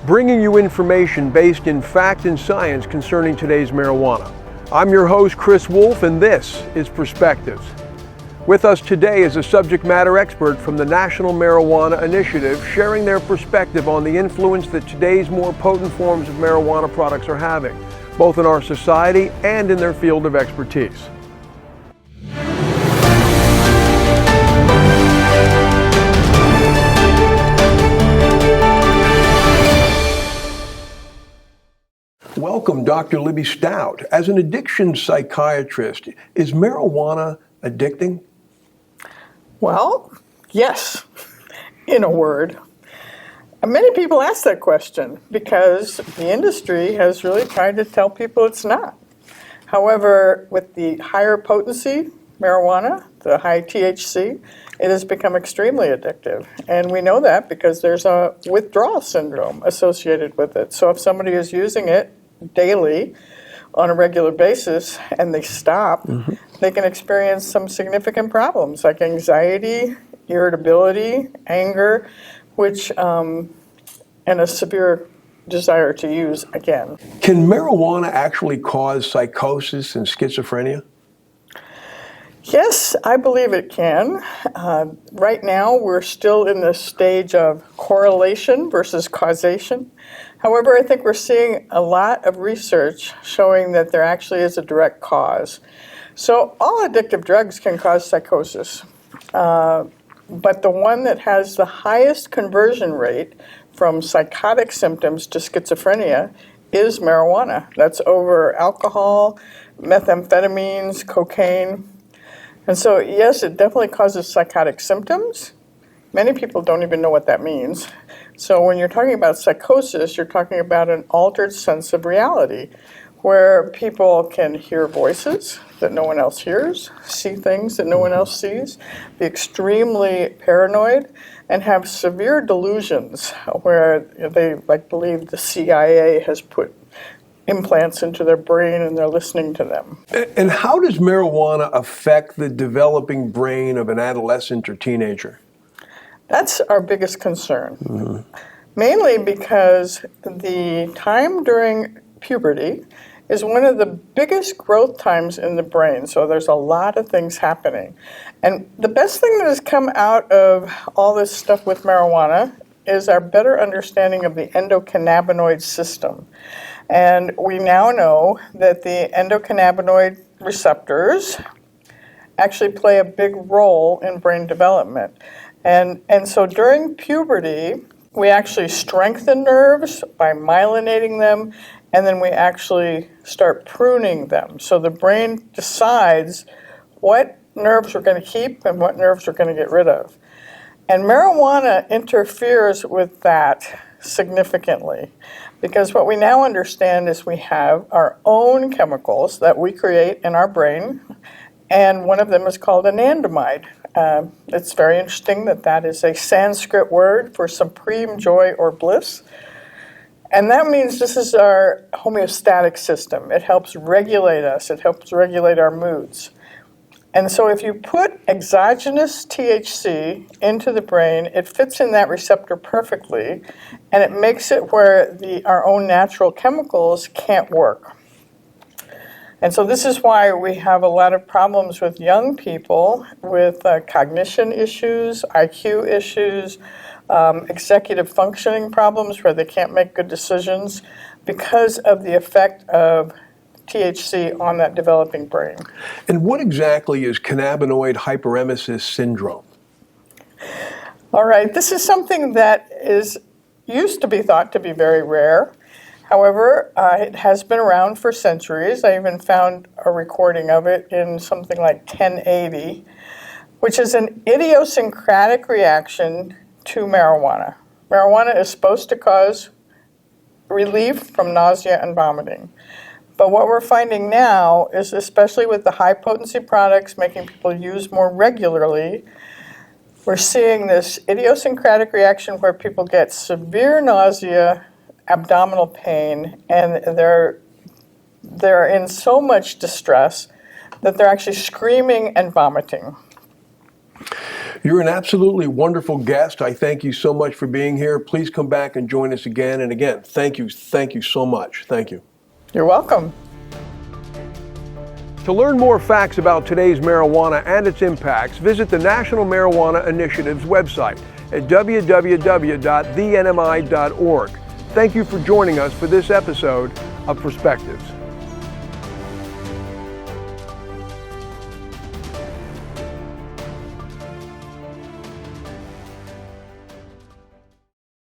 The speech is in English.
bringing you information based in fact and science concerning today's marijuana. I'm your host, Chris Wolf, and this is Perspectives. With us today is a subject matter expert from the National Marijuana Initiative, sharing their perspective on the influence that today's more potent forms of marijuana products are having, both in our society and in their field of expertise. Welcome, Dr. Libby Stuyt. As an addiction psychiatrist, is marijuana addicting? Well, yes, in a word. Many people ask that question because the industry has really tried to tell people it's not. However, with the higher potency marijuana, the high THC, it has become extremely addictive. And we know that because there's a withdrawal syndrome associated with it. So if somebody is using it daily on a regular basis and they stop, they can experience some significant problems like anxiety, irritability, anger, which and a severe desire to use again. Can marijuana actually cause psychosis and schizophrenia? Yes, I believe it can. Right now, we're still in the stage of correlation versus causation. However, I think we're seeing a lot of research showing that there actually is a direct cause. So all addictive drugs can cause psychosis, but the one that has the highest conversion rate from psychotic symptoms to schizophrenia is marijuana. That's over alcohol, methamphetamines, cocaine. And so, yes, it definitely causes psychotic symptoms. Many people don't even know what that means. So when you're talking about psychosis, you're talking about an altered sense of reality, where people can hear voices that no one else hears, see things that no one else sees, be extremely paranoid, and have severe delusions where they believe the CIA has put implants into their brain and they're listening to them. And how does marijuana affect the developing brain of an adolescent or teenager? That's our biggest concern. Mainly because the time during puberty is one of the biggest growth times in the brain. So there's a lot of things happening. And the best thing that has come out of all this stuff with marijuana is our better understanding of the endocannabinoid system. And we now know that the endocannabinoid receptors actually play a big role in brain development. And so during puberty, we actually strengthen nerves by myelinating them, and then we actually start pruning them. So the brain decides what nerves we're going to keep and what nerves we're going to get rid of. And marijuana interferes with that significantly, because what we now understand is we have our own chemicals that we create in our brain, and one of them is called anandamide. It's very interesting that is a Sanskrit word for supreme joy or bliss. And that means this is our homeostatic system. It helps regulate us. It helps regulate our moods. And so if you put exogenous THC into the brain, it fits in that receptor perfectly, and it makes it where our own natural chemicals can't work. And so this is why we have a lot of problems with young people with cognition issues, IQ issues, executive functioning problems where they can't make good decisions because of the effect of THC on that developing brain. And what exactly is cannabinoid hyperemesis syndrome? All right, this is something that used to be thought to be very rare. However, it has been around for centuries. I even found a recording of it in something like 1080, which is an idiosyncratic reaction to marijuana. Marijuana is supposed to cause relief from nausea and vomiting. But what we're finding now is, especially with the high potency products making people use more regularly, we're seeing this idiosyncratic reaction where people get severe nausea, abdominal pain, and they're in so much distress that they're actually screaming and vomiting. You're an absolutely wonderful guest. I thank you so much for being here. Please come back and join us again. And again, thank you so much. Thank you. You're welcome. To learn more facts about today's marijuana and its impacts, visit the National Marijuana Initiative's website at www.thenmi.org. Thank you for joining us for this episode of Perspectives.